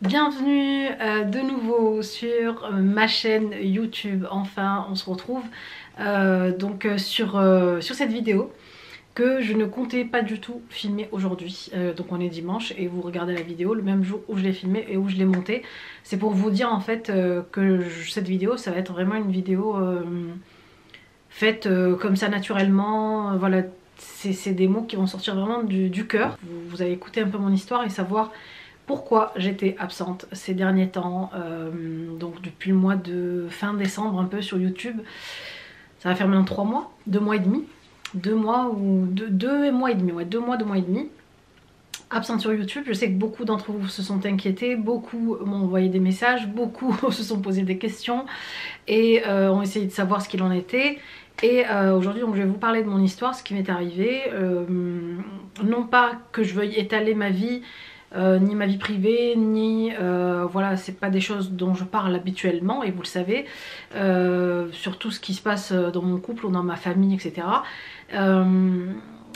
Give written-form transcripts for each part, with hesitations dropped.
Bienvenue de nouveau sur ma chaîne YouTube. Enfin on se retrouve sur cette vidéo que je ne comptais pas du tout filmer aujourd'hui. Donc on est dimanche et vous regardez la vidéo le même jour où je l'ai filmée et où je l'ai montée. C'est pour vous dire en fait cette vidéo ça va être vraiment une vidéo faite comme ça naturellement. Voilà, c'est des mots qui vont sortir vraiment du cœur. Vous allez écouter un peu mon histoire et savoir pourquoi j'étais absente ces derniers temps, donc depuis le mois de fin décembre un peu sur YouTube. Ça va faire maintenant 3 mois, 2 mois et demi, 2 mois ou 2 mois et demi, ouais, 2 mois et demi absente sur YouTube. Je sais que beaucoup d'entre vous se sont inquiétés, beaucoup m'ont envoyé des messages, beaucoup se sont posé des questions et ont essayé de savoir ce qu'il en était. Et aujourd'hui donc je vais vous parler de mon histoire, ce qui m'est arrivé. Non pas que je veuille étaler ma vie, ni ma vie privée, ni voilà, c'est pas des choses dont je parle habituellement et vous le savez, sur tout ce qui se passe dans mon couple ou dans ma famille, etc.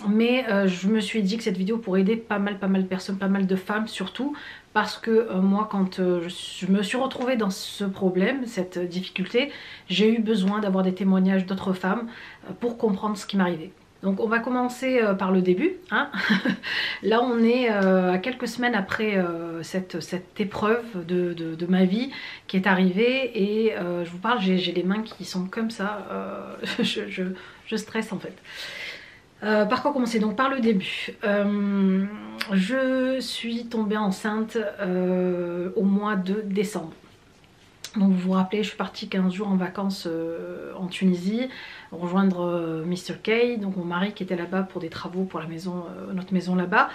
Mais je me suis dit que cette vidéo pourrait aider pas mal de personnes, pas mal de femmes surtout, parce que moi quand je me suis retrouvée dans ce problème, cette difficulté, j'ai eu besoin d'avoir des témoignages d'autres femmes pour comprendre ce qui m'arrivait. Donc on va commencer par le début, hein. Là on est à quelques semaines après cette épreuve de ma vie qui est arrivée et je vous parle, j'ai les mains qui sont comme ça, je stresse en fait. Par quoi commencer? Donc par le début. Je suis tombée enceinte au mois de décembre. Donc vous vous rappelez, je suis partie 15 jours en vacances en Tunisie, rejoindre Mr. K, donc mon mari qui était là-bas pour des travaux pour la maison, notre maison là-bas.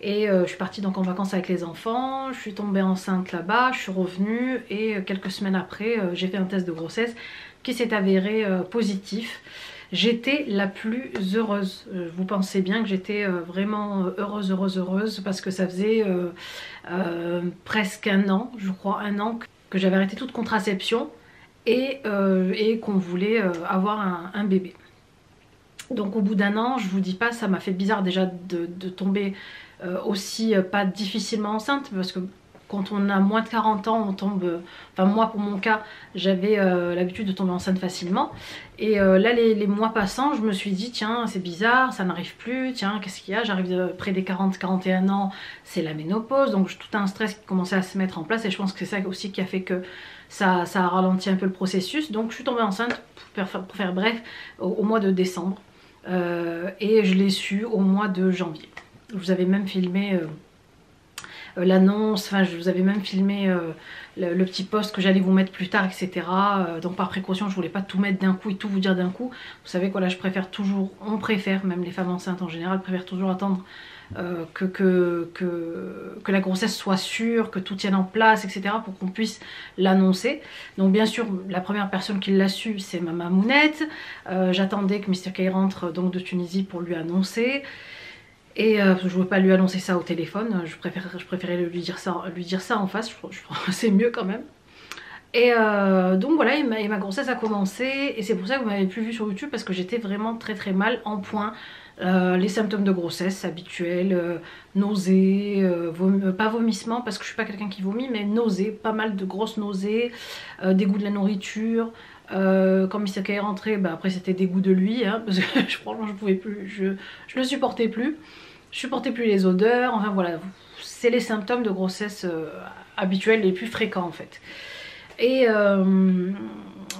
Et je suis partie donc en vacances avec les enfants, je suis tombée enceinte là-bas, je suis revenue et quelques semaines après j'ai fait un test de grossesse qui s'est avéré positif. J'étais la plus heureuse, vous pensez bien que j'étais vraiment heureuse parce que ça faisait presque un an, je crois un an que j'avais arrêté toute contraception et qu'on voulait avoir un bébé. Donc au bout d'un an, je vous dis pas, ça m'a fait bizarre déjà de tomber aussi pas difficilement enceinte, parce que quand on a moins de 40 ans, on tombe, enfin moi pour mon cas, j'avais l'habitude de tomber enceinte facilement. Et là les mois passant, je me suis dit tiens c'est bizarre, ça n'arrive plus, tiens qu'est-ce qu'il y a, j'arrive près des 40-41 ans, c'est la ménopause, donc tout un stress qui commençait à se mettre en place et je pense que c'est ça aussi qui a fait que ça a ralenti un peu le processus. Donc je suis tombée enceinte, pour faire bref, au mois de décembre et je l'ai su au mois de janvier. Je vous avais même filmé l'annonce, enfin je vous avais même filmé le petit post que j'allais vous mettre plus tard, etc. Donc par précaution je voulais pas tout mettre d'un coup et tout vous dire d'un coup. Vous savez quoi, là je préfère toujours, on préfère, même les femmes enceintes en général préfèrent toujours attendre que la grossesse soit sûre, que tout tienne en place, etc. pour qu'on puisse l'annoncer. Donc bien sûr la première personne qui l'a su c'est ma mamounette. J'attendais que Mr. K rentre donc de Tunisie pour lui annoncer. Et je ne voulais pas lui annoncer ça au téléphone, je préférais lui dire ça en face, je pense que c'est mieux quand même. Et donc voilà, et ma grossesse a commencé, et c'est pour ça que vous m'avez plus vu sur YouTube, parce que j'étais vraiment très mal en point. Les symptômes de grossesse habituels, nausées, pas vomissement parce que je suis pas quelqu'un qui vomit, mais nausées, pas mal de grosses nausées, dégoût de la nourriture. Quand Mr. K est rentré, bah après c'était dégoût de lui, hein, parce que franchement je pouvais plus, je le supportais plus. Je supportais plus les odeurs, enfin voilà, c'est les symptômes de grossesse habituels les plus fréquents en fait. Et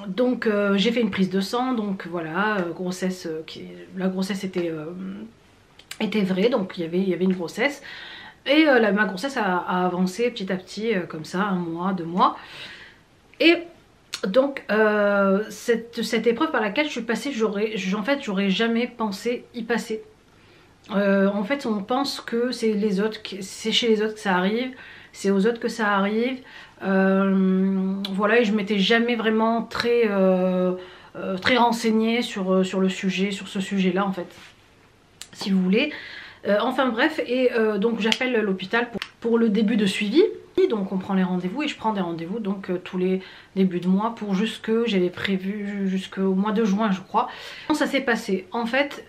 donc j'ai fait une prise de sang, donc voilà, grossesse, la grossesse était vraie, donc il y avait une grossesse. Et ma grossesse a avancé petit à petit, comme ça, 1 mois, 2 mois. Et donc cette épreuve par laquelle je suis passée, en fait j'aurais jamais pensé y passer. En fait on pense que c'est les autres, c'est chez les autres que ça arrive, c'est aux autres que ça arrive. Voilà, et je m'étais jamais vraiment très renseignée sur le sujet, sur ce sujet là en fait, si vous voulez. Enfin bref, et donc j'appelle l'hôpital pour le début de suivi. Donc on prend les rendez-vous et je prends des rendez-vous donc tous les débuts de mois pour j'avais prévu jusqu'au mois de juin je crois. Comment ça s'est passé en fait?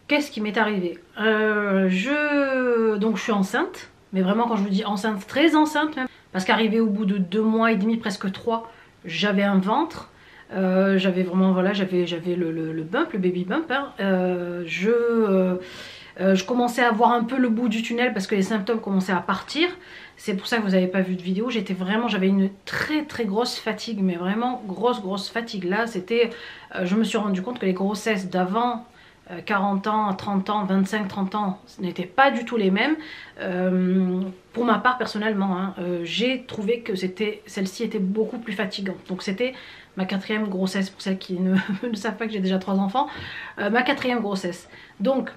Qu'est-ce qui m'est arrivé? Donc je suis enceinte, mais vraiment quand je vous dis enceinte, très enceinte même. parce qu'arrivé au bout de 2 mois et demi, presque 3, j'avais un ventre. J'avais vraiment, voilà, j'avais le bump, le baby bump, hein. Je commençais à voir un peu le bout du tunnel parce que les symptômes commençaient à partir. C'est pour ça que vous n'avez pas vu de vidéo. J'avais une très très grosse fatigue, mais vraiment grosse fatigue. Là, je me suis rendu compte que les grossesses d'avant 40 ans, 30 ans, 25, 30 ans, ce n'étaient pas du tout les mêmes. Pour ma part, personnellement, hein, j'ai trouvé que celle-ci était beaucoup plus fatigante. Donc c'était ma 4e grossesse, pour celles qui ne savent pas que j'ai déjà 3 enfants. Ma 4e grossesse. Donc,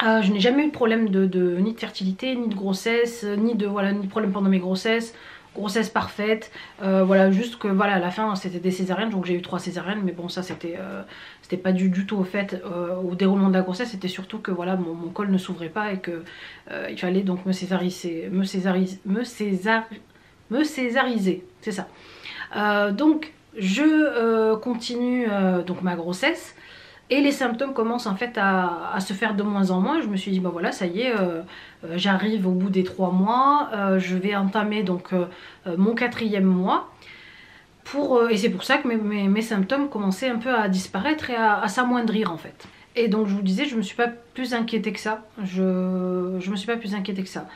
je n'ai jamais eu de problème ni de fertilité, ni de grossesse, ni de problème pendant mes grossesses. Grossesse parfaite, voilà, juste que voilà, à la fin c'était des césariennes, donc j'ai eu 3 césariennes, mais bon, ça c'était pas du tout au fait au déroulement de la grossesse, c'était surtout que voilà, mon col ne s'ouvrait pas et que il fallait donc me césariser, c'est ça. Donc je continue donc ma grossesse. Et les symptômes commencent en fait à se faire de moins en moins. Je me suis dit, bah voilà, ça y est, j'arrive au bout des 3 mois. Je vais entamer donc mon 4e mois. Et c'est pour ça que mes symptômes commençaient un peu à disparaître et à s'amoindrir en fait. Et donc je vous disais, je me suis pas plus inquiétée que ça. Je me suis pas plus inquiétée que ça.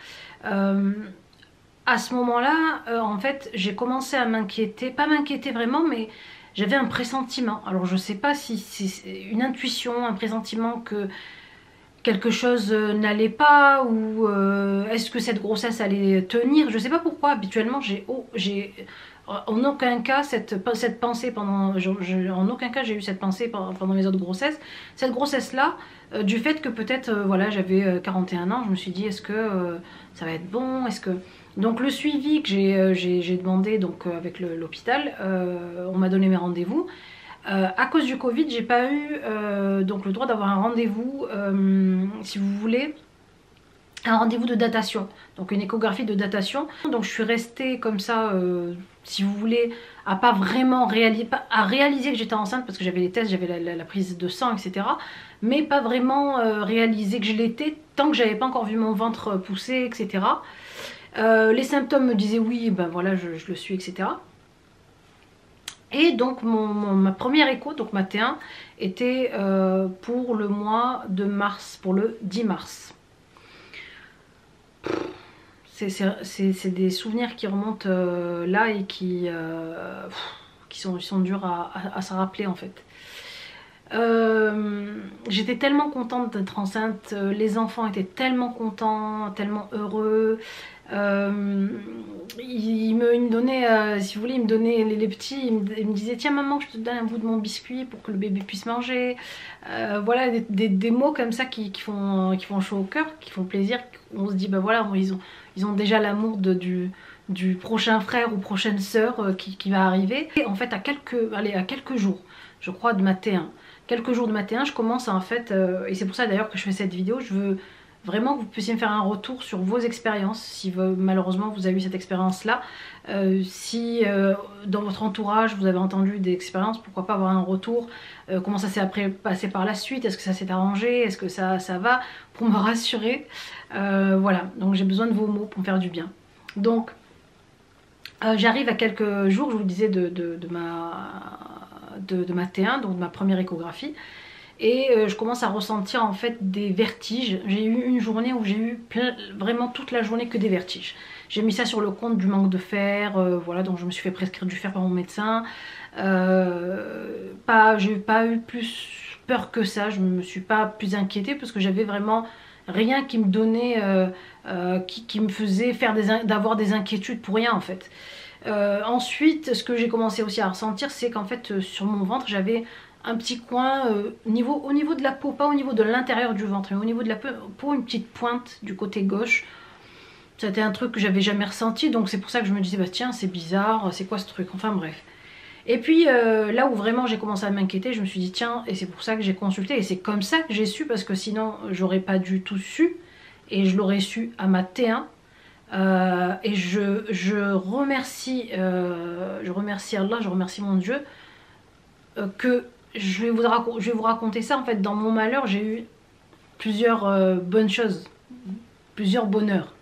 À ce moment-là, en fait, j'ai commencé à m'inquiéter. Pas m'inquiéter vraiment, mais j'avais un pressentiment. Alors je sais pas si c'est une intuition, un pressentiment que quelque chose n'allait pas, ou est-ce que cette grossesse allait tenir. Je sais pas pourquoi, habituellement j'ai en aucun cas cette pensée en aucun cas j'ai eu cette pensée pendant mes autres grossesses. Cette grossesse là, du fait que peut-être voilà, j'avais 41 ans, je me suis dit est-ce que ça va être bon, est-ce que... Donc le suivi que j'ai demandé donc, avec l'hôpital, on m'a donné mes rendez-vous. À cause du Covid, j'ai pas eu donc le droit d'avoir un rendez-vous, si vous voulez, un rendez-vous de datation, donc une échographie de datation. Donc je suis restée comme ça, si vous voulez, à pas vraiment réaliser que j'étais enceinte, parce que j'avais les tests, j'avais la prise de sang, etc. Mais pas vraiment réaliser que je l'étais, tant que j'avais pas encore vu mon ventre pousser, etc. Les symptômes me disaient oui, ben voilà, je le suis, etc. Et donc ma première écho, donc ma T1, était pour le mois de mars, pour le 10 mars. C'est des souvenirs qui remontent là et qui sont durs à se rappeler en fait. J'étais tellement contente d'être enceinte, les enfants étaient tellement contents, tellement heureux. Il me donnait, si vous voulez, il me donnait les petits, il me disait tiens maman, je te donne un bout de mon biscuit pour que le bébé puisse manger. Voilà, des mots comme ça qui font chaud au cœur, qui font plaisir. On se dit bah voilà, ils ont déjà l'amour du prochain frère ou prochaine sœur qui va arriver. Et en fait à quelques jours, je crois, de ma T1, quelques jours de ma T1, je commence en fait, et c'est pour ça d'ailleurs que je fais cette vidéo, je veux vraiment que vous puissiez me faire un retour sur vos expériences, si malheureusement vous avez eu cette expérience là, si dans votre entourage vous avez entendu des expériences, pourquoi pas avoir un retour, comment ça s'est après passé par la suite, est-ce que ça s'est arrangé, est-ce que ça va, pour me rassurer. Voilà, donc j'ai besoin de vos mots pour me faire du bien. Donc j'arrive à quelques jours, je vous disais, de ma T1, donc de ma première échographie. Et je commence à ressentir en fait des vertiges. J'ai eu une journée où j'ai eu vraiment toute la journée que des vertiges. J'ai mis ça sur le compte du manque de fer, voilà, donc je me suis fait prescrire du fer par mon médecin. J'ai pas eu plus peur que ça, je me suis pas plus inquiétée parce que j'avais vraiment rien qui me donnait, qui me faisait d'avoir des inquiétudes pour rien en fait. Ensuite, ce que j'ai commencé aussi à ressentir, c'est qu'en fait sur mon ventre j'avais un petit coin au niveau de la peau, pas au niveau de l'intérieur du ventre, mais au niveau de la peau, une petite pointe du côté gauche. C'était un truc que j'avais jamais ressenti, donc c'est pour ça que je me disais bah tiens c'est bizarre, c'est quoi ce truc, enfin bref. Et puis là où vraiment j'ai commencé à m'inquiéter, je me suis dit tiens, et c'est pour ça que j'ai consulté, et c'est comme ça que j'ai su, parce que sinon j'aurais pas du tout su, et je l'aurais su à ma T1. Et je remercie Allah, je remercie mon Dieu, que je vais vous raconter ça. En fait, dans mon malheur, j'ai eu plusieurs bonnes choses, plusieurs bonheurs.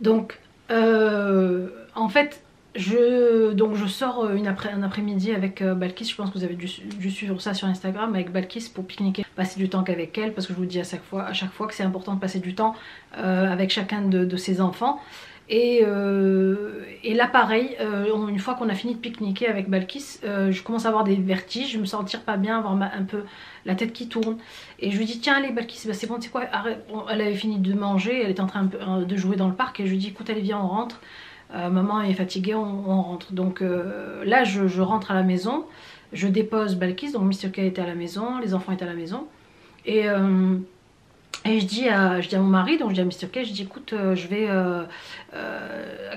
Donc en fait je sors un après-midi avec Balkis. Je pense que vous avez dû suivre ça sur Instagram, avec Balkis pour pique-niquer, passer du temps qu'avec elle, parce que je vous dis à chaque fois que c'est important de passer du temps avec chacun de ses enfants. Et là pareil, une fois qu'on a fini de pique-niquer avec Balkis, je commence à avoir des vertiges, je me sentir pas bien, avoir un peu la tête qui tourne. Et je lui dis tiens allez Balkis, bah, c'est bon, tu sais quoi, arrête. Elle avait fini de manger, elle était en train de jouer dans le parc, et je lui dis écoute allez viens on rentre. Maman est fatiguée, on rentre. Donc là je rentre à la maison, je dépose Balkis, donc Mr. K était à la maison, les enfants étaient à la maison. Et je dis à mon mari, donc je dis à Mr. K, je dis écoute,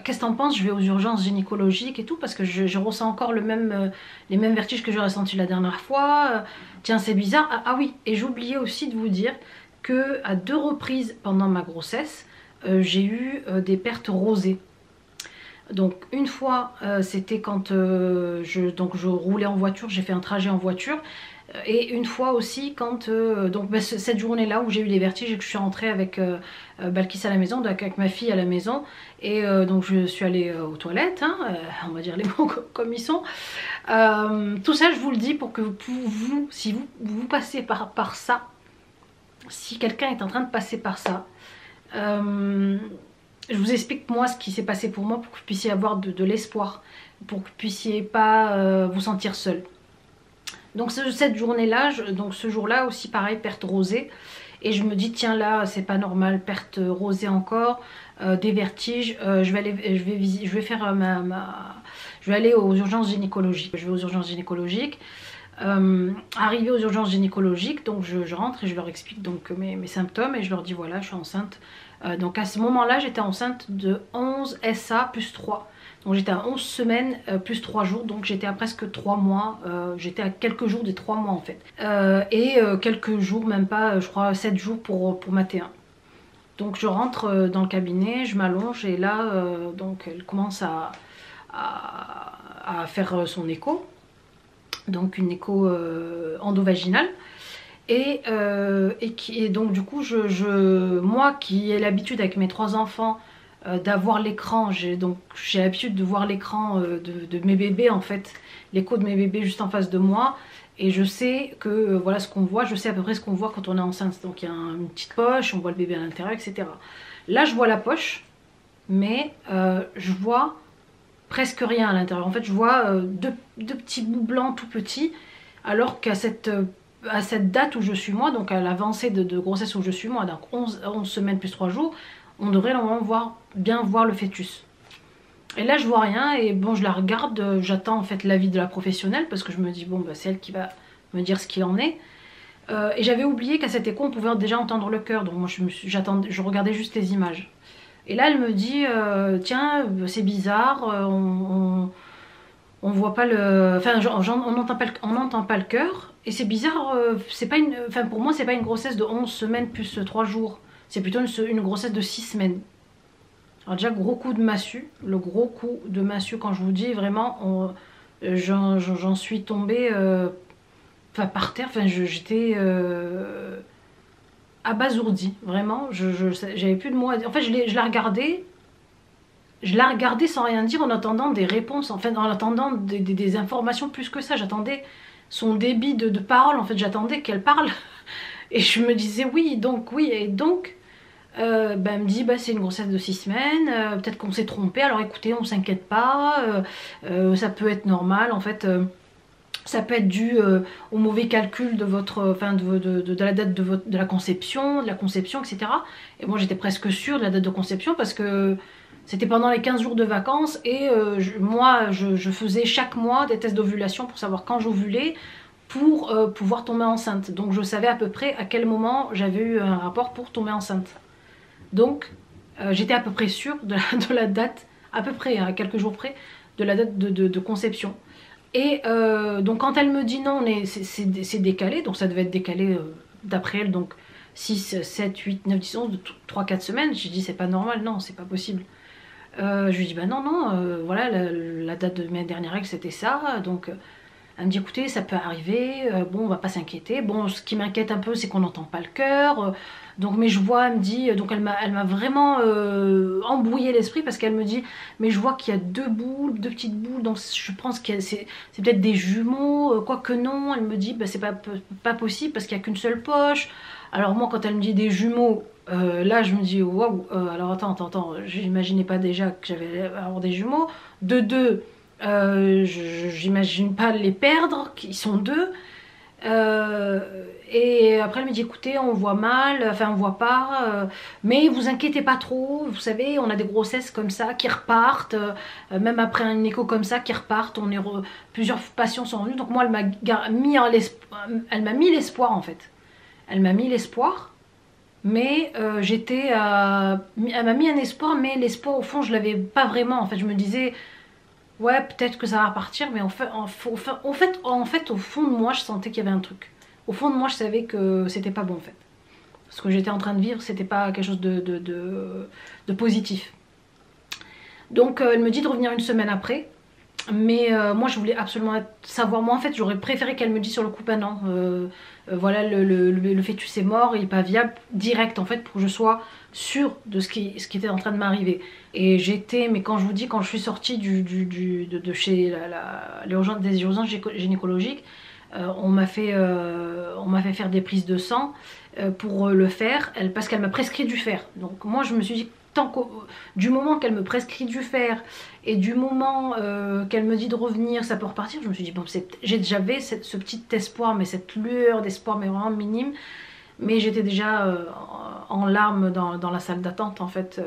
qu'est-ce que t'en penses, je vais aux urgences gynécologiques et tout, parce que je ressens encore les mêmes vertiges que j'ai ressentis la dernière fois. Tiens, c'est bizarre. Ah oui, et j'oubliais aussi de vous dire que à 2 reprises pendant ma grossesse, j'ai eu des pertes rosées. Donc une fois c'était quand je roulais en voiture, j'ai fait un trajet en voiture. Et une fois aussi quand cette journée là où j'ai eu les vertiges et que je suis rentrée avec Balkis à la maison, donc avec ma fille à la maison. Et donc je suis allée aux toilettes, hein, on va dire les mots comme ils sont. Tout ça je vous le dis pour que vous si vous passez par ça, si quelqu'un est en train de passer par ça, je vous explique moi ce qui s'est passé pour moi, pour que vous puissiez avoir de l'espoir, pour que vous puissiez pas vous sentir seul. Donc cette journée-là, donc ce jour-là aussi pareil, perte rosée. Et je me dis tiens là c'est pas normal, perte rosée encore, des vertiges. Je vais aller aux urgences gynécologiques. Je vais aux urgences gynécologiques. Arrivé aux urgences gynécologiques, donc je rentre et je leur explique donc mes symptômes et je leur dis voilà je suis enceinte. Donc à ce moment-là j'étais enceinte de 11 SA plus 3. Donc j'étais à 11 semaines plus 3 jours, donc j'étais à presque 3 mois, j'étais à quelques jours des 3 mois en fait. Quelques jours, même pas, je crois 7 jours pour ma T1. Donc je rentre dans le cabinet, je m'allonge et là, donc elle commence à faire son écho. Donc une écho endovaginale. Et donc du coup, moi qui ai l'habitude avec mes 3 enfants d'avoir l'écran, j'ai l'habitude de voir l'écran de mes bébés en fait, l'écho de mes bébés juste en face de moi, et je sais que voilà ce qu'on voit, je sais à peu près ce qu'on voit quand on est enceinte. Donc il y a une petite poche, on voit le bébé à l'intérieur, etc. Là je vois la poche, mais je vois presque rien à l'intérieur. En fait je vois deux petits bouts blancs tout petits, alors qu'à cette date où je suis moi, donc à l'avancée de grossesse où je suis moi, donc 11 semaines plus 3 jours, on devrait normalement bien voir le fœtus. Et là je vois rien, et bon je la regarde, j'attends en fait l'avis de la professionnelle, parce que je me dis bon bah, c'est elle qui va me dire ce qu'il en est. Et j'avais oublié qu'à cet écho on pouvait déjà entendre le cœur, donc moi je regardais juste les images. Et là elle me dit tiens c'est bizarre, on voit pas le, enfin on n'entend pas le cœur, et c'est bizarre, c'est pas une, enfin pour moi c'est pas une grossesse de 11 semaines plus 3 jours, c'est plutôt une grossesse de 6 semaines. Alors déjà gros coup de massue, le gros coup de massue, quand je vous dis vraiment j'en suis tombée par terre, enfin j'étais abasourdie, vraiment, j'avais plus de mots à dire. En fait je la regardais sans rien dire, en attendant des réponses, en fait en attendant des informations plus que ça. J'attendais son débit de parole, en fait j'attendais qu'elle parle. Et je me disais oui, donc oui, et donc elle me dit bah, c'est une grossesse de 6 semaines, peut-être qu'on s'est trompé, alors écoutez on s'inquiète pas, ça peut être normal en fait. Ça peut être dû au mauvais calcul de votre, enfin de la date de la conception, etc. Et moi j'étais presque sûre de la date de conception, parce que c'était pendant les 15 jours de vacances, et moi je faisais chaque mois des tests d'ovulation pour savoir quand j'ovulais, pour pouvoir tomber enceinte. Donc je savais à peu près à quel moment j'avais eu un rapport pour tomber enceinte. Donc j'étais à peu près sûre de la date, à peu près, à quelques jours près, de la date de conception. Et donc quand elle me dit non, c'est décalé, donc ça devait être décalé d'après elle, donc 6, 7, 8, 9, 10, 11, 3, 4 semaines. J'ai dit c'est pas normal, non, c'est pas possible. Je lui dis bah non, voilà, la date de mes dernières règles c'était ça, donc Elle me dit écoutez ça peut arriver, bon on va pas s'inquiéter. Bon ce qui m'inquiète un peu c'est qu'on n'entend pas le cœur. Donc mais je vois, elle me dit, donc elle m'a vraiment embrouillé l'esprit parce qu'elle me dit mais je vois qu'il y a deux boules, deux petites boules, donc je pense que c'est peut-être des jumeaux, quoique non. Elle me dit bah, c'est pas possible parce qu'il n'y a qu'une seule poche. Alors moi quand elle me dit des jumeaux, là je me dis waouh, alors attends, j'imaginais pas déjà que j'allais avoir des jumeaux. De deux, j'imagine pas les perdre, ils sont deux. Et après elle me dit écoutez on voit mal, enfin on voit pas, mais vous inquiétez pas trop, vous savez on a des grossesses comme ça qui repartent, même après un écho comme ça qui repartent, plusieurs patients sont venus, donc moi elle m'a mis l'espoir en fait, elle m'a mis l'espoir, mais elle m'a mis un espoir, mais l'espoir au fond je l'avais pas vraiment en fait, je me disais ouais, peut-être que ça va repartir, mais en fait, au fond de moi, je sentais qu'il y avait un truc. Au fond de moi, je savais que c'était pas bon en fait. Ce que j'étais en train de vivre, c'était pas quelque chose de positif. Donc, elle me dit de revenir une semaine après. Mais moi, je voulais absolument savoir. Moi, en fait, j'aurais préféré qu'elle me dise sur le coup, bah non, voilà, le fœtus est mort, il n'est pas viable, direct en fait, pour que je sois sûre de ce qui était en train de m'arriver. Et j'étais, mais quand je vous dis, quand je suis sortie de chez des urgences gynécologiques, on m'a fait faire des prises de sang pour le fer, parce qu'elle m'a prescrit du fer. Donc moi, je me suis dit, du moment qu'elle me prescrit du fer et du moment qu'elle me dit de revenir, ça peut repartir, je me suis dit, bon, j'avais ce petit espoir, mais cette lueur d'espoir, mais vraiment minime. Mais j'étais déjà en larmes dans la salle d'attente, en fait,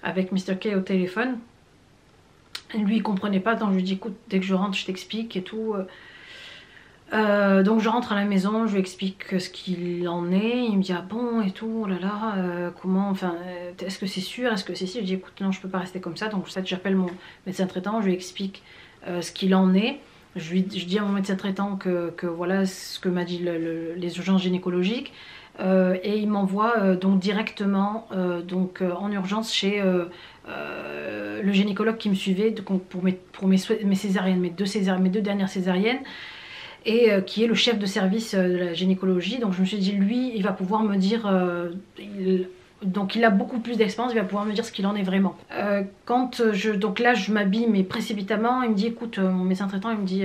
avec Mr. K au téléphone. Et lui, il comprenait pas, donc je lui dis, écoute, dès que je rentre, je t'explique et tout. Donc je rentre à la maison, je lui explique ce qu'il en est, il me dit ah bon et tout, oh là là, comment, enfin, est-ce que c'est sûr, est-ce que c'est si, je dis écoute non je peux pas rester comme ça, donc j'appelle mon médecin traitant, je lui explique ce qu'il en est, je dis à mon médecin traitant que voilà ce que m'a dit les urgences gynécologiques, et il m'envoie donc directement en urgence chez le gynécologue qui me suivait donc, pour mes césariennes, mes deux dernières césariennes, et qui est le chef de service de la gynécologie. Donc je me suis dit, lui, il va pouvoir me dire, donc il a beaucoup plus d'expérience, il va pouvoir me dire ce qu'il en est vraiment. Donc là, je m'habille, mais précipitamment, il me dit, écoute, mon médecin traitant, il me dit,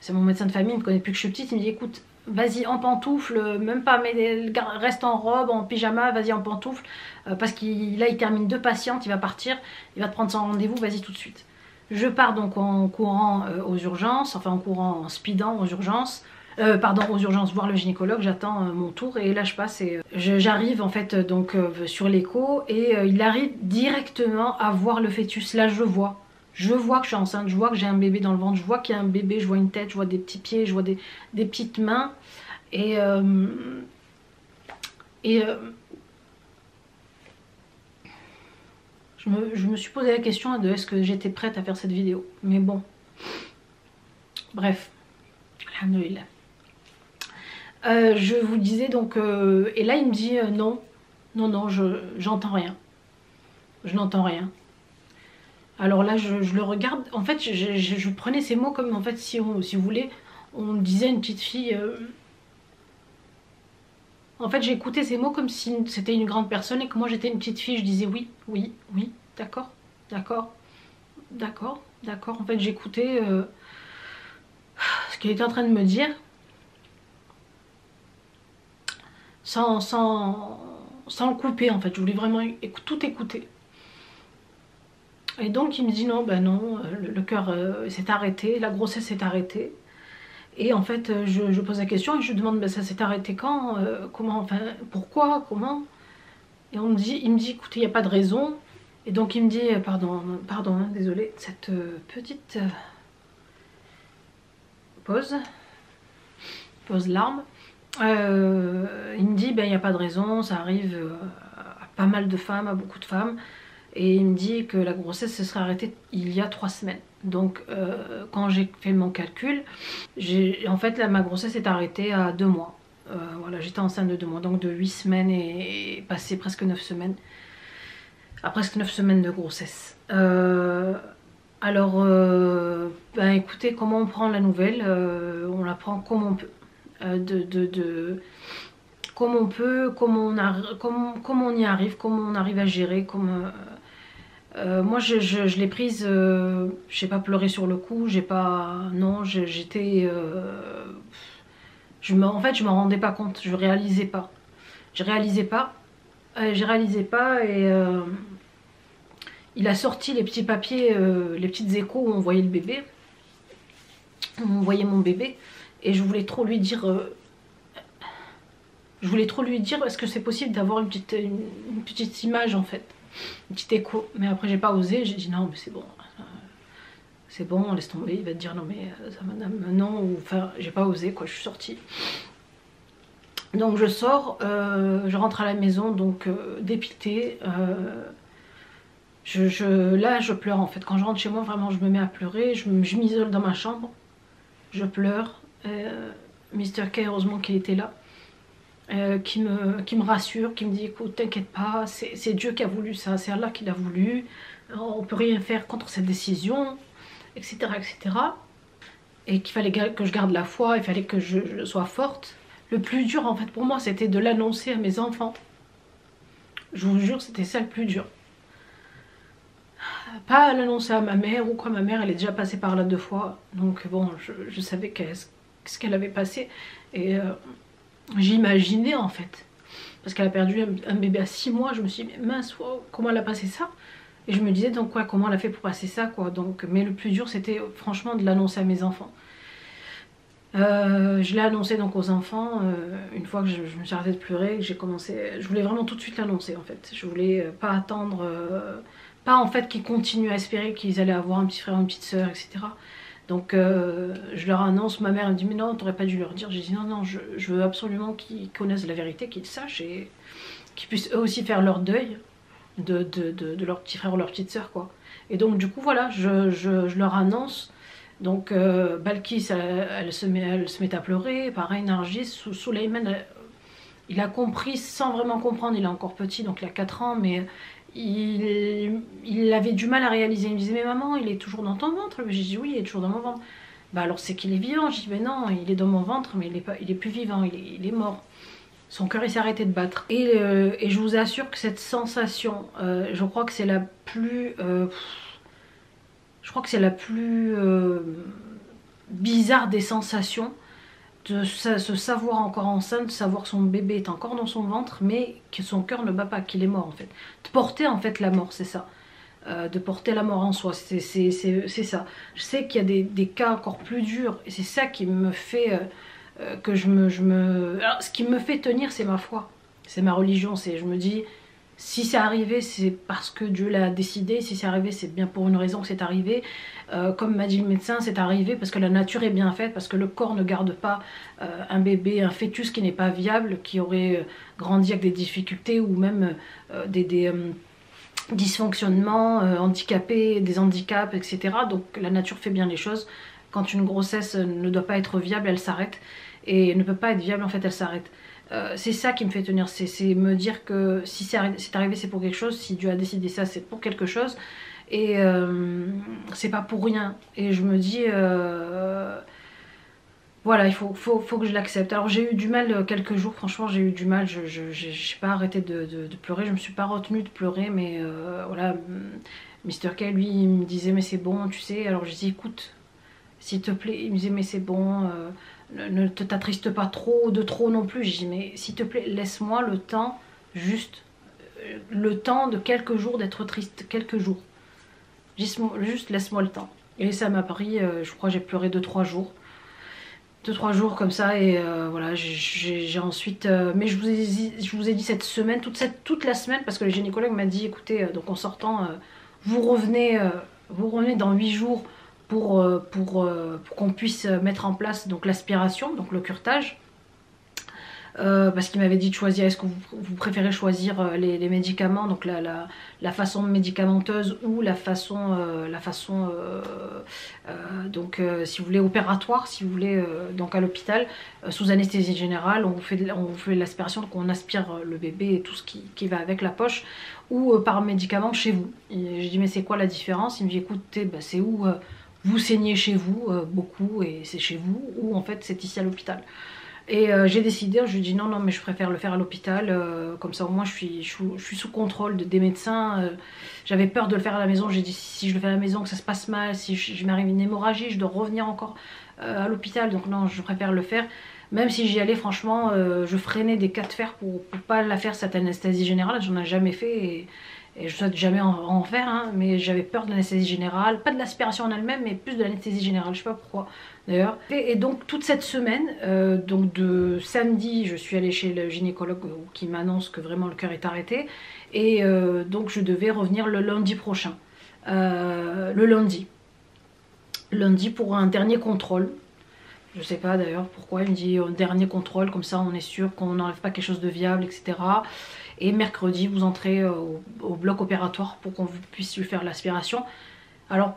c'est mon médecin de famille, il me connaît plus que je suis petite, il me dit, écoute, vas-y en pantoufles, même pas, mais reste en robe, en pyjama, vas-y en pantoufles, parce qu'il là, il termine 2 patientes, il va partir, il va te prendre son rendez-vous, vas-y tout de suite. Je pars donc en courant aux urgences, enfin en courant, en speedant aux urgences, aux urgences voir le gynécologue, j'attends mon tour et là je passe et j'arrive en fait donc sur l'écho et il arrive directement à voir le fœtus. Là je vois que je suis enceinte, je vois que j'ai un bébé dans le ventre, je vois qu'il y a un bébé, je vois une tête, je vois des petits pieds, je vois des petites mains et je me suis posé la question de est-ce que j'étais prête à faire cette vidéo. Mais bon. Bref. Alhamdoulilah. Je vous disais donc... et là il me dit non. Non, j'entends rien. Je n'entends rien. Alors là je le regarde. En fait je prenais ces mots comme en fait si vous voulez on disait à une petite fille... En fait, j'ai écouté ces mots comme si c'était une grande personne et que moi j'étais une petite fille. Je disais oui, oui, oui, d'accord, d'accord, d'accord, d'accord. En fait, j'écoutais ce qu'il était en train de me dire sans le couper en fait. Je voulais vraiment tout écouter. Et donc il me dit non, ben non, le cœur s'est arrêté, la grossesse s'est arrêtée. Et en fait, je pose la question et je lui demande ben, ça s'est arrêté quand, comment, enfin, pourquoi, comment. Et il me dit écoutez, il n'y a pas de raison. Et donc il me dit, pardon, hein, désolé, cette petite pause larme. Il me dit ben il n'y a pas de raison, ça arrive à pas mal de femmes, à beaucoup de femmes. Et il me dit que la grossesse se serait arrêtée il y a 3 semaines. Donc quand j'ai fait mon calcul, en fait là, ma grossesse est arrêtée à 2 mois. Voilà, j'étais enceinte de 2 mois, donc de 8 semaines et passé presque 9 semaines. À presque 9 semaines de grossesse. Alors, ben écoutez, comment on prend la nouvelle, on la prend comme on peut. Comme on peut, comme on y arrive, comment on arrive à gérer, moi je l'ai prise, j'ai pas pleuré sur le coup, j'ai pas, non, j'étais, en fait je m'en rendais pas compte, je réalisais pas, j'ai réalisé pas et il a sorti les petits papiers, les petites échos où on voyait le bébé, où on voyait mon bébé, et je voulais trop lui dire, est-ce que c'est possible d'avoir une petite image en fait, une petite écho. Mais après j'ai pas osé, j'ai dit non mais c'est bon, laisse tomber, il va te dire non mais ça madame, non, ou enfin j'ai pas osé quoi, je suis sortie. Donc je sors, je rentre à la maison, donc dépitée, là je pleure en fait, quand je rentre chez moi vraiment je me mets à pleurer, je m'isole dans ma chambre, je pleure, Mr. K heureusement qu'il était là. Qui me rassure, qui me dit écoute t'inquiète pas, c'est Dieu qui a voulu ça, c'est Allah qui l'a voulu, on peut rien faire contre cette décision, etc. etc. Et qu'il fallait que je garde la foi, il fallait que je sois forte. Le plus dur en fait pour moi c'était de l'annoncer à mes enfants. Je vous jure c'était ça le plus dur. Pas l'annoncer à ma mère ou quoi, ma mère elle est déjà passée par là 2 fois. Donc bon je savais ce qu'elle avait passé. Et j'imaginais en fait. Parce qu'elle a perdu un bébé à 6 mois, je me suis dit mais mince, wow, comment elle a passé ça? Et je me disais donc quoi, comment elle a fait pour passer ça quoi. Donc, mais le plus dur c'était franchement de l'annoncer à mes enfants. Je l'ai annoncé donc aux enfants, une fois que je me suis arrêtée de pleurer, que j'ai commencé, je voulais vraiment tout de suite l'annoncer en fait. Je voulais pas attendre, pas en fait qu'ils continuent à espérer qu'ils allaient avoir un petit frère, une petite soeur, etc. Donc je leur annonce, ma mère elle me dit mais non t'aurais pas dû leur dire, j'ai dit non non je veux absolument qu'ils connaissent la vérité, qu'ils sachent et qu'ils puissent eux aussi faire leur deuil de leur petit frère ou leur petite soeur quoi. Et donc du coup voilà je leur annonce. Donc Balkis elle se met à pleurer, pareil Nargis, Souleyman il a compris sans vraiment comprendre, il est encore petit donc il a 4 ans mais il avait du mal à réaliser, il me disait mais maman il est toujours dans ton ventre, j'ai dit oui il est toujours dans mon ventre, bah alors c'est qu'il est vivant, j'ai dit mais non il est dans mon ventre mais il est plus vivant, il est mort, son cœur il s'est arrêté de battre et je vous assure que cette sensation je crois que c'est la plus bizarre des sensations, de se savoir encore enceinte, de savoir que son bébé est encore dans son ventre, mais que son cœur ne bat pas, qu'il est mort en fait. De porter en fait la mort, c'est ça. De porter la mort en soi, c'est ça. Je sais qu'il y a des cas encore plus durs, et c'est ça qui me fait que Alors, ce qui me fait tenir, c'est ma foi, c'est ma religion, je me dis, si c'est arrivé, c'est parce que Dieu l'a décidé. Si c'est arrivé, c'est bien pour une raison que c'est arrivé. Comme m'a dit le médecin, c'est arrivé parce que la nature est bien faite, parce que le corps ne garde pas un bébé, un fœtus qui n'est pas viable, qui aurait grandi avec des difficultés ou même des dysfonctionnements, handicapés, des handicaps, etc. Donc la nature fait bien les choses. Quand une grossesse ne doit pas être viable, elle s'arrête. Et ne peut pas être viable, en fait, elle s'arrête. C'est ça qui me fait tenir, c'est me dire que si c'est arrivé c'est pour quelque chose, si Dieu a décidé ça c'est pour quelque chose et c'est pas pour rien. Et je me dis voilà, il faut que je l'accepte. Alors j'ai eu du mal quelques jours, franchement j'ai eu du mal, j'ai pas arrêté de pleurer, je me suis pas retenue de pleurer mais voilà, Mr. K lui il me disait mais c'est bon tu sais, alors je dis écoute s'il te plaît, il me disait mais c'est bon, ne t'attriste pas trop, de trop non plus. J'ai dit mais s'il te plaît laisse-moi le temps, juste le temps de quelques jours d'être triste, quelques jours. Juste laisse-moi le temps. Et ça m'a pris, je crois j'ai pleuré 2-3 jours. 2-3 jours comme ça et voilà j'ai ensuite mais je vous ai dit cette semaine, toute la semaine parce que le gynécologue m'a dit écoutez donc en sortant vous revenez dans 8 jours pour qu'on puisse mettre en place donc l'aspiration, donc le curetage. Parce qu'il m'avait dit de choisir, est-ce que vous préférez choisir les médicaments, donc la façon médicamenteuse ou la façon donc si vous voulez opératoire, si vous voulez donc à l'hôpital sous anesthésie générale, on vous fait l'aspiration, donc on aspire le bébé et tout ce qui va avec la poche, ou par médicament chez vous. J'ai dit mais c'est quoi la différence? Il me dit écoutez, bah, c'est où vous saignez chez vous beaucoup et c'est chez vous, ou en fait c'est ici à l'hôpital. Et j'ai décidé, je lui ai dit non, non, mais je préfère le faire à l'hôpital, comme ça au moins je suis sous contrôle des médecins. J'avais peur de le faire à la maison, j'ai dit si je le fais à la maison, que ça se passe mal, si je m'arrive une hémorragie, je dois revenir encore à l'hôpital, donc non, je préfère le faire. Même si j'y allais, franchement, je freinais des cas de fer pour pas la faire cette anesthésie générale, j'en ai jamais fait et je souhaite jamais en faire, hein, mais j'avais peur de l'anesthésie générale, pas de l'aspiration en elle-même, mais plus de l'anesthésie générale, je sais pas pourquoi d'ailleurs. Et donc toute cette semaine, donc de samedi, je suis allée chez le gynécologue qui m'annonce que vraiment le cœur est arrêté, et donc je devais revenir le lundi prochain, le lundi pour un dernier contrôle. Je sais pas d'ailleurs pourquoi, il me dit dernier contrôle, comme ça on est sûr qu'on n'enlève pas quelque chose de viable, etc. Et mercredi, vous entrez au bloc opératoire pour qu'on puisse lui faire l'aspiration. Alors,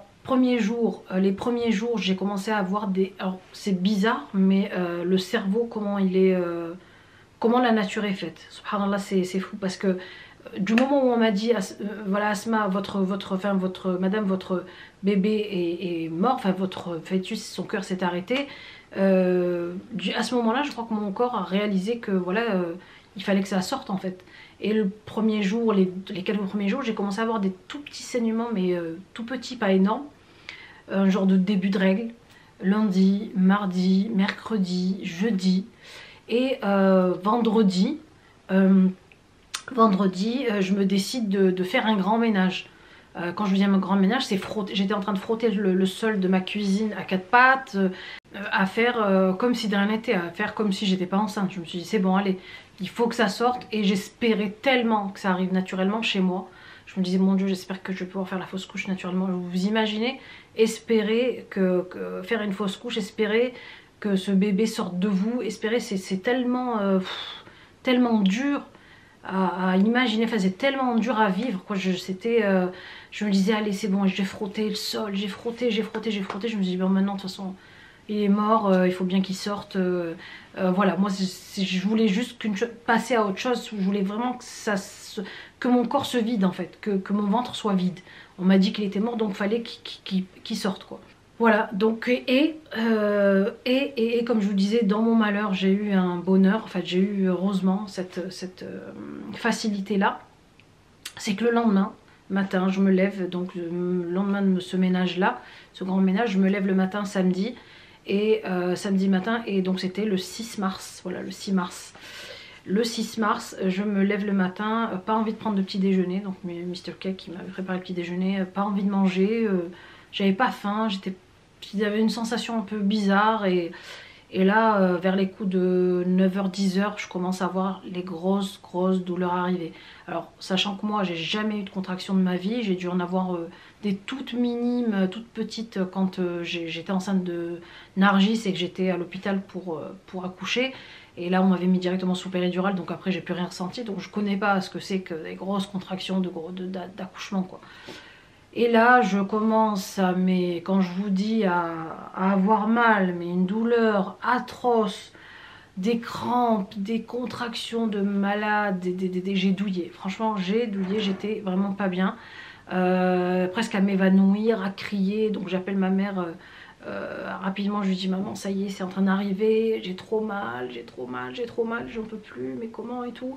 les premiers jours, j'ai commencé à avoir des... Alors, c'est bizarre, mais le cerveau, comment il est... comment la nature est faite. Subhanallah, c'est fou parce que du moment où on m'a dit, voilà Asma, madame, votre bébé est mort, enfin votre fœtus, son cœur s'est arrêté, à ce moment-là, je crois que mon corps a réalisé que voilà, il fallait que ça sorte en fait. Et le premier jour, les quelques premiers jours, j'ai commencé à avoir des tout petits saignements, mais tout petits, pas énormes, un genre de début de règles, lundi, mardi, mercredi, jeudi, et vendredi. Je me décide de faire un grand ménage. Quand je dis un grand ménage, c'est frotter. J'étais en train de frotter le sol de ma cuisine à quatre pattes, à faire comme si de rien n'était, à faire comme si j'étais pas enceinte. Je me suis dit c'est bon, allez, il faut que ça sorte, et j'espérais tellement que ça arrive naturellement chez moi. Je me disais mon Dieu, j'espère que je vais pouvoir faire la fausse couche naturellement. Vous imaginez, espérer faire une fausse couche, espérer que ce bébé sorte de vous, espérer, c'est tellement tellement dur à imaginer, enfin, c'est tellement dur à vivre quoi. Je me disais allez c'est bon, j'ai frotté le sol, j'ai frotté, je me dis bon maintenant de toute façon il est mort, il faut bien qu'il sorte, voilà, moi je voulais juste passer à autre chose, je voulais vraiment que mon corps se vide en fait, que mon ventre soit vide. On m'a dit qu'il était mort, donc il fallait qu'il sorte quoi. Voilà, donc et comme je vous disais, dans mon malheur, j'ai eu un bonheur, en fait j'ai eu heureusement cette facilité là. C'est que le lendemain matin, je me lève, donc le lendemain de ce ménage là, ce grand ménage, je me lève le matin samedi, et samedi matin, et donc c'était le 6 mars, voilà le 6 mars. Le 6 mars, je me lève le matin, pas envie de prendre de petit déjeuner, donc Mr. Cake qui m'avait préparé le petit déjeuner, pas envie de manger, j'avais pas faim, j'avais une sensation un peu bizarre, et là vers les coups de 9h-10h, je commence à voir les grosses douleurs arriver. Alors sachant que moi j'ai jamais eu de contraction de ma vie, j'ai dû en avoir des toutes minimes, toutes petites quand j'étais enceinte de Nargis et que j'étais à l'hôpital pour accoucher. Et là on m'avait mis directement sous péridurale, donc après j'ai plus rien ressenti, donc je connais pas ce que c'est que des grosses contractions d'accouchement quoi. Et là je commence quand je vous dis à avoir mal, mais une douleur atroce, des crampes, des contractions de malade, j'ai douillé, franchement j'ai douillé, j'étais vraiment pas bien, presque à m'évanouir, à crier, donc j'appelle ma mère rapidement, je lui dis maman ça y est c'est en train d'arriver, j'ai trop mal, j'en peux plus, mais comment et tout.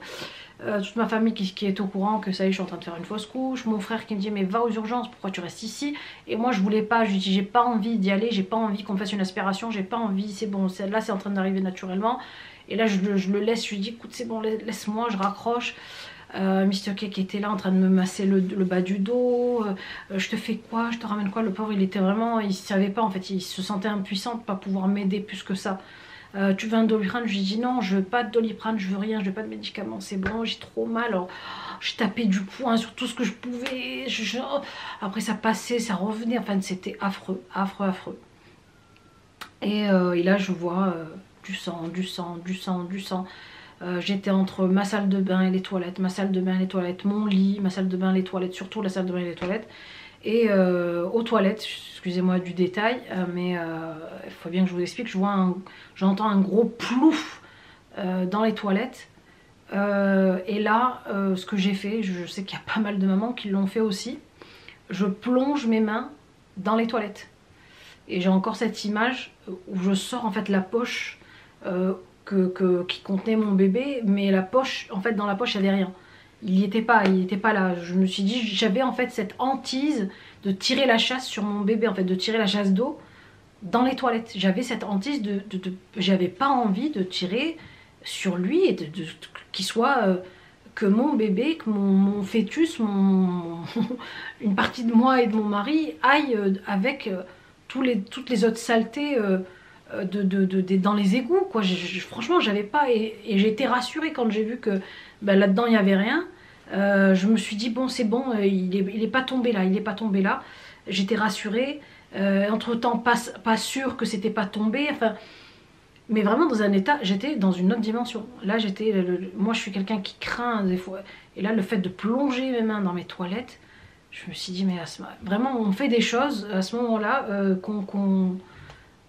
Toute ma famille qui est au courant que ça y est je suis en train de faire une fausse couche, mon frère qui me dit mais va aux urgences, pourquoi tu restes ici, et moi je voulais pas, je lui dis j'ai pas envie d'y aller, j'ai pas envie qu'on fasse une aspiration, j'ai pas envie, c'est bon, là c'est en train d'arriver naturellement. Et là je le laisse, je lui dis écoute c'est bon, laisse-moi, je raccroche. Mr. Cake était là en train de me masser le bas du dos, je te fais quoi, je te ramène quoi, le pauvre il était vraiment, il savait pas en fait, il se sentait impuissant de pas pouvoir m'aider plus que ça. Tu veux un Doliprane? Je lui dis non, je veux pas de Doliprane, je veux rien, je veux pas de médicaments, c'est bon, j'ai trop mal. Alors je tapais du poing sur tout ce que je pouvais, après ça passait, ça revenait, enfin c'était affreux. Et là je vois du sang. J'étais entre ma salle de bain et les toilettes, mon lit, ma salle de bain, les toilettes, surtout la salle de bain et les toilettes. Et aux toilettes, excusez-moi du détail, mais il faut bien que je vous explique, j'entends un gros plouf dans les toilettes. Et là, ce que j'ai fait, je sais qu'il y a pas mal de mamans qui l'ont fait aussi, je plonge mes mains dans les toilettes. Et j'ai encore cette image où je sors en fait la poche qui contenait mon bébé, mais la poche, en fait dans la poche il n'y avait rien. Il n'était pas là. Je me suis dit, j'avais en fait cette hantise de tirer la chasse sur mon bébé, en fait de tirer la chasse d'eau dans les toilettes. J'avais cette hantise j'avais pas envie de tirer sur lui et qu'il soit que mon bébé, que mon fœtus, une partie de moi et de mon mari aille avec toutes les autres saletés dans les égouts, quoi. Franchement, j'avais pas, et j'ai été rassurée quand j'ai vu que là-dedans il n'y avait rien. Je me suis dit bon, c'est bon, il est pas tombé là, il est pas tombé là. J'étais rassurée. Entre temps, pas sûre que c'était pas tombé. Enfin, mais vraiment dans un état, j'étais dans une autre dimension. Là, moi, je suis quelqu'un qui craint des fois. Et là, le fait de plonger mes mains dans mes toilettes, je me suis dit mais vraiment, on fait des choses à ce moment-là qu'on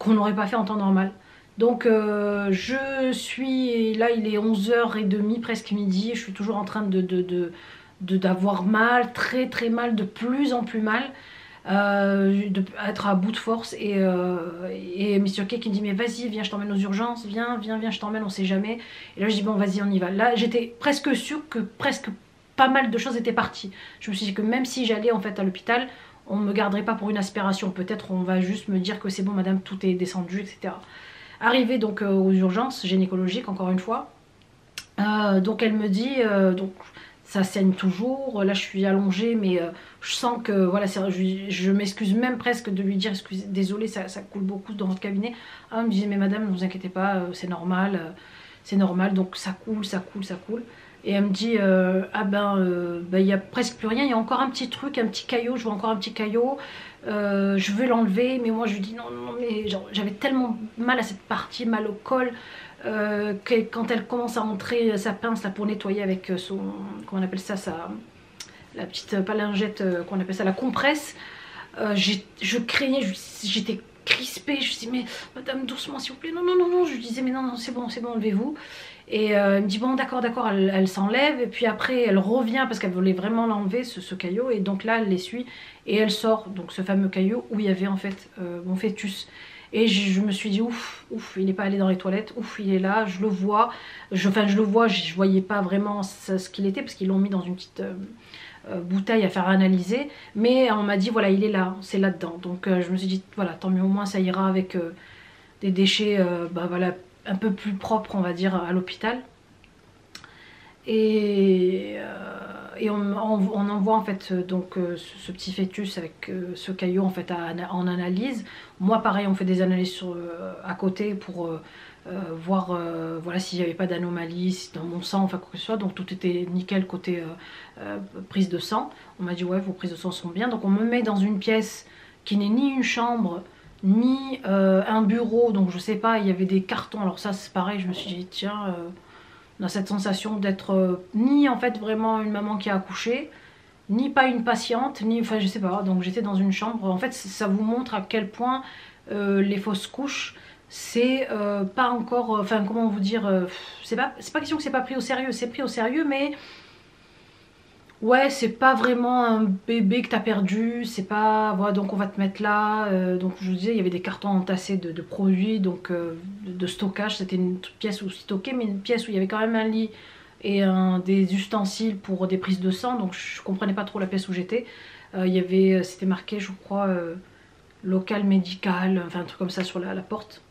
n'aurait pas fait en temps normal. Donc je suis là, il est 11h30, presque midi, je suis toujours en train d'avoir mal, très très mal, de plus en plus mal, d'être à bout de force, et Mr. K qui me dit mais vas-y, viens, je t'emmène aux urgences, viens, je t'emmène, on sait jamais. Et là je dis bon vas-y, on y va. Là j'étais presque sûre que presque pas mal de choses étaient parties. Je me suis dit que même si j'allais en fait à l'hôpital, on ne me garderait pas pour une aspiration, peut-être on va juste me dire que c'est bon madame, tout est descendu, etc. Arrivée donc aux urgences gynécologiques, encore une fois, donc elle me dit, donc ça saigne toujours, là je suis allongée, mais je sens que, voilà, je m'excuse même presque de lui dire, excusez, désolée, ça coule beaucoup dans votre cabinet. Ah, elle me disait, mais madame, ne vous inquiétez pas, c'est normal, donc ça coule. Et elle me dit, il y a presque plus rien, il y a encore un petit truc, un petit caillot, je vois encore un petit caillot, je veux l'enlever, mais moi je lui dis non, mais j'avais tellement mal à cette partie, mal au col, que quand elle commence à entrer sa pince là pour nettoyer avec son, comment on appelle ça, la petite palingette, qu'on appelle ça, la compresse, je craignais, j'étais crispée, je me dis mais madame doucement s'il vous plaît, non, je lui disais mais non, c'est bon, enlevez-vous. Et elle me dit bon d'accord, elle s'enlève, et puis après elle revient parce qu'elle voulait vraiment l'enlever, ce caillot, et donc là elle l'essuie et elle sort donc ce fameux caillot où il y avait en fait mon fœtus. Et je me suis dit ouf, il n'est pas allé dans les toilettes, ouf, il est là, je le vois, je voyais pas vraiment ce qu'il était parce qu'ils l'ont mis dans une petite bouteille à faire analyser, mais on m'a dit voilà, il est là, c'est là-dedans. Donc je me suis dit voilà, tant mieux, au moins ça ira avec des déchets voilà, un peu plus propres, on va dire, à l'hôpital. Et on envoie en fait donc ce petit fœtus avec ce caillot en fait en analyse. Moi pareil, on fait des analyses à côté pour voir voilà, s'il n'y avait pas d'anomalie dans mon sang, enfin quoi que ce soit. Donc tout était nickel côté prise de sang. On m'a dit ouais, vos prises de sang sont bien. Donc on me met dans une pièce qui n'est ni une chambre ni un bureau, donc je sais pas, il y avait des cartons. Alors ça c'est pareil, je me suis dit tiens, on a cette sensation d'être ni en fait vraiment une maman qui a accouché, ni pas une patiente, ni, enfin je sais pas. Donc j'étais dans une chambre. En fait ça vous montre à quel point les fausses couches c'est pas encore, enfin comment vous dire, c'est pas question que c'est pas pris au sérieux, c'est pris au sérieux, mais ouais, c'est pas vraiment un bébé que t'as perdu, c'est pas, voilà, donc on va te mettre là, donc je vous disais, il y avait des cartons entassés de produits, donc de stockage. C'était une pièce où stocker, mais une pièce où il y avait quand même un lit et des ustensiles pour des prises de sang, donc je comprenais pas trop la pièce où j'étais. Il y avait, c'était marqué je crois, local médical, enfin un truc comme ça sur la porte.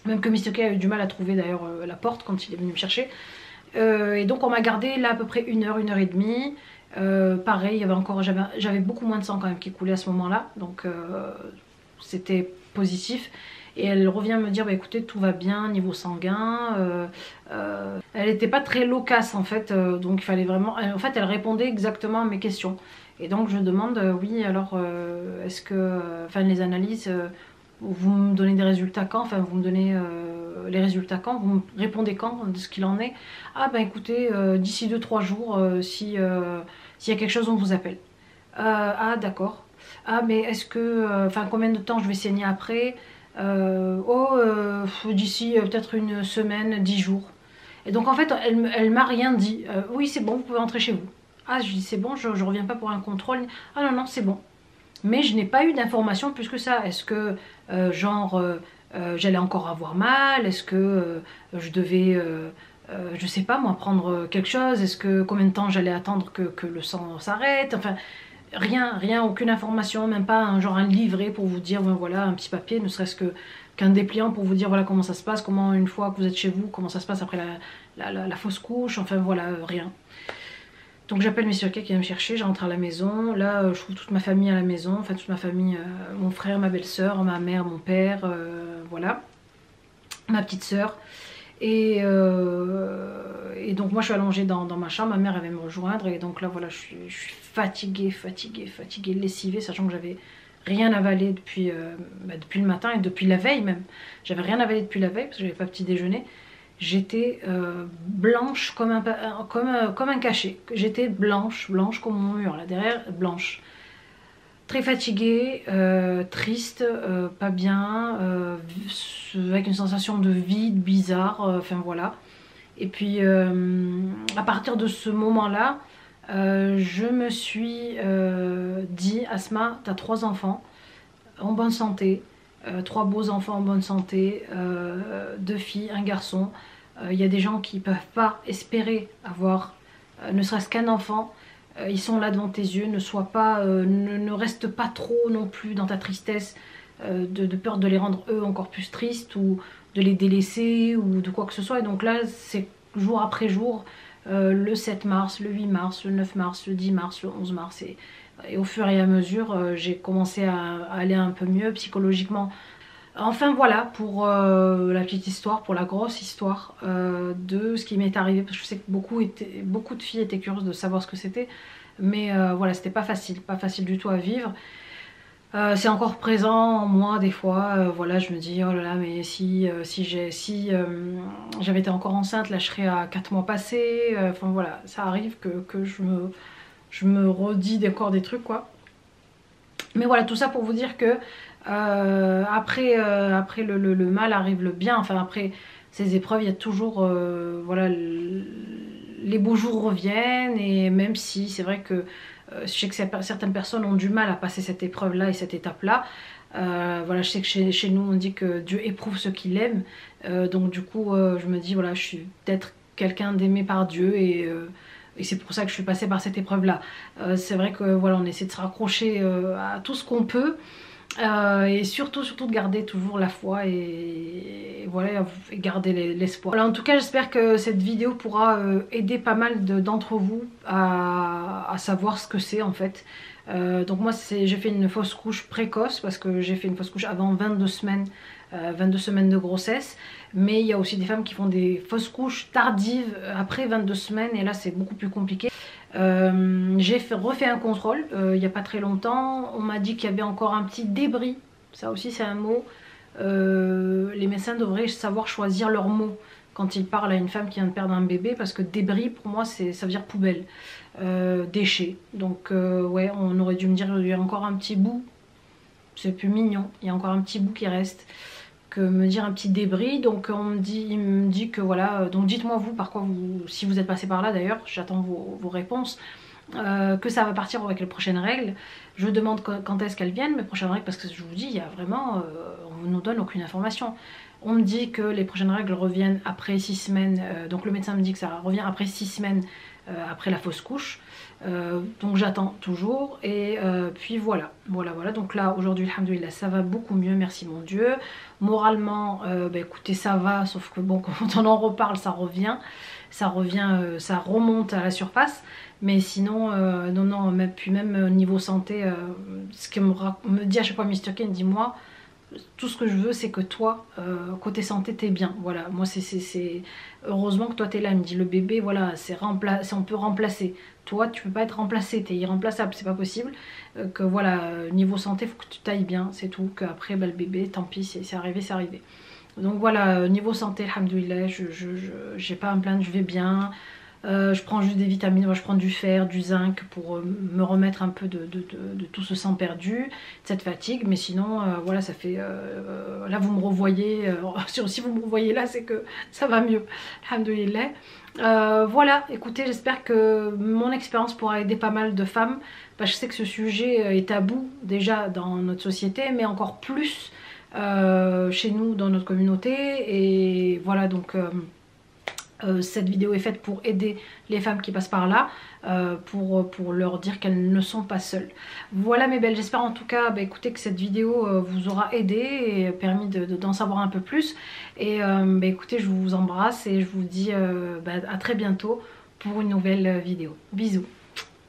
Même que Mr. K a eu du mal à trouver d'ailleurs la porte quand il est venu me chercher. Et donc on m'a gardé là à peu près une heure et demie. Pareil, il y avait encore, j'avais beaucoup moins de sang quand même qui coulait à ce moment-là, donc c'était positif. Et elle revient me dire bah écoutez, tout va bien niveau sanguin. Elle n'était pas très loquace en fait, donc il fallait vraiment, en fait elle répondait exactement à mes questions. Et donc je demande oui alors est-ce que, enfin les analyses, vous me donnez des résultats quand, enfin vous me donnez les résultats quand, vous me répondez quand de ce qu'il en est. Ah ben écoutez, d'ici 2-3 jours, s'il y a quelque chose on vous appelle. Ah d'accord. Ah mais est-ce que, enfin combien de temps je vais saigner après? D'ici peut-être une semaine, 10 jours. Et donc en fait elle m'a rien dit. Oui c'est bon, vous pouvez rentrer chez vous. Ah je dis c'est bon, je reviens pas pour un contrôle. Ah non non c'est bon. Mais je n'ai pas eu d'informations plus que ça. Est-ce que j'allais encore avoir mal? Est-ce que je devais je sais pas moi prendre quelque chose? Est-ce que combien de temps j'allais attendre que le sang s'arrête? Enfin rien, aucune information, même pas un livret pour vous dire ben voilà un petit papier, ne serait-ce qu'un dépliant pour vous dire voilà comment ça se passe, comment une fois que vous êtes chez vous, comment ça se passe après la fausse couche, enfin voilà rien. Donc j'appelle Mr. K qui vient me chercher, je rentre à la maison, là je trouve toute ma famille à la maison, enfin toute ma famille, mon frère, ma belle-sœur, ma mère, mon père, voilà, ma petite sœur. Et donc moi je suis allongée dans ma chambre, ma mère elle vient me rejoindre et donc là voilà je suis fatiguée, lessivée, sachant que j'avais rien avalé depuis le matin et depuis la veille même. J'avais rien avalé depuis la veille parce que j'avais pas petit déjeuner. J'étais blanche comme un cachet. J'étais blanche comme mon mur là derrière, blanche. Très fatiguée, triste, pas bien, avec une sensation de vide bizarre, enfin voilà. Et puis à partir de ce moment-là, je me suis dit, Asma, t'as 3 enfants en bonne santé, 3 beaux enfants en bonne santé, 2 filles, un garçon. Il y a des gens qui ne peuvent pas espérer avoir ne serait-ce qu'un enfant. Ils sont là devant tes yeux, ne reste pas trop non plus dans ta tristesse, de peur de les rendre eux encore plus tristes ou de les délaisser ou de quoi que ce soit. Et donc là c'est jour après jour, le 7 mars, le 8 mars, le 9 mars, le 10 mars, le 11 mars et au fur et à mesure j'ai commencé à aller un peu mieux psychologiquement. Enfin voilà pour la petite histoire, pour la grosse histoire de ce qui m'est arrivé, parce que je sais que beaucoup de filles étaient curieuses de savoir ce que c'était, mais voilà c'était pas facile du tout à vivre. C'est encore présent en moi des fois, voilà je me dis oh là là mais si j'avais été encore enceinte là je serais à 4 mois passés, enfin voilà ça arrive que je me redis encore des trucs quoi. Mais voilà tout ça pour vous dire que après le mal arrive le bien, enfin après ces épreuves il y a toujours voilà les beaux jours reviennent, et même si c'est vrai que je sais que certaines personnes ont du mal à passer cette épreuve là et cette étape là, voilà je sais que chez nous on dit que Dieu éprouve ceux qu'il aime, donc du coup je me dis voilà je suis peut-être quelqu'un d'aimé par Dieu et c'est pour ça que je suis passée par cette épreuve là. C'est vrai que voilà on essaie de se raccrocher à tout ce qu'on peut. Et surtout de garder toujours la foi et voilà et garder l'espoir. Voilà, en tout cas j'espère que cette vidéo pourra aider pas mal d'entre vous à savoir ce que c'est en fait. Donc moi j'ai fait une fausse couche précoce parce que j'ai fait une fausse couche avant 22 semaines de grossesse, mais il y a aussi des femmes qui font des fausses couches tardives après 22 semaines et là c'est beaucoup plus compliqué. J'ai refait un contrôle il n'y a pas très longtemps, on m'a dit qu'il y avait encore un petit débris, ça aussi c'est un mot, les médecins devraient savoir choisir leurs mots quand ils parlent à une femme qui vient de perdre un bébé, parce que débris pour moi ça veut dire poubelle, déchet, donc ouais on aurait dû me dire il y a encore un petit bout, c'est plus mignon, il y a encore un petit bout qui reste, que me dire un petit débris. Donc il me dit que voilà, donc dites-moi vous par quoi si vous êtes passé par là d'ailleurs, j'attends vos réponses, que ça va partir avec les prochaines règles. Je demande quand est-ce qu'elles viennent mes prochaines règles, parce que je vous dis il y a vraiment on ne nous donne aucune information. On me dit que les prochaines règles reviennent après 6 semaines, donc le médecin me dit que ça revient après 6 semaines après la fausse couche, donc j'attends toujours et puis voilà, donc là aujourd'hui alhamdoulilah ça va beaucoup mieux, merci mon Dieu. Moralement bah écoutez ça va, sauf que bon quand on en reparle ça remonte à la surface, mais sinon non puis même niveau santé, ce que me dit à chaque fois Mr. K, dit moi tout ce que je veux c'est que toi côté santé t'es bien, voilà moi c'est heureusement que toi t'es là. Il me dit le bébé voilà on peut remplacer, toi tu peux pas être remplacé, t'es irremplaçable, c'est pas possible, que voilà niveau santé faut que tu t'ailles bien, c'est tout, qu'après bah, le bébé tant pis c'est arrivé, c'est arrivé. Donc voilà niveau santé alhamdoulilah j'ai pas à me plaindre, je vais bien. Je prends juste des vitamines, moi je prends du fer, du zinc pour me remettre un peu de tout ce sang perdu, de cette fatigue. Mais sinon voilà, ça fait là vous me revoyez, si vous me revoyez là c'est que ça va mieux, alhamdoulilah. Voilà, écoutez, j'espère que mon expérience pourra aider pas mal de femmes. Je sais que ce sujet est tabou déjà dans notre société, mais encore plus chez nous dans notre communauté. Et voilà, donc cette vidéo est faite pour aider les femmes qui passent par là, pour leur dire qu'elles ne sont pas seules. Voilà mes belles, j'espère en tout cas écoutez, que cette vidéo vous aura aidé et permis d'en savoir un peu plus. Et écoutez, je vous embrasse et je vous dis à très bientôt pour une nouvelle vidéo. Bisous.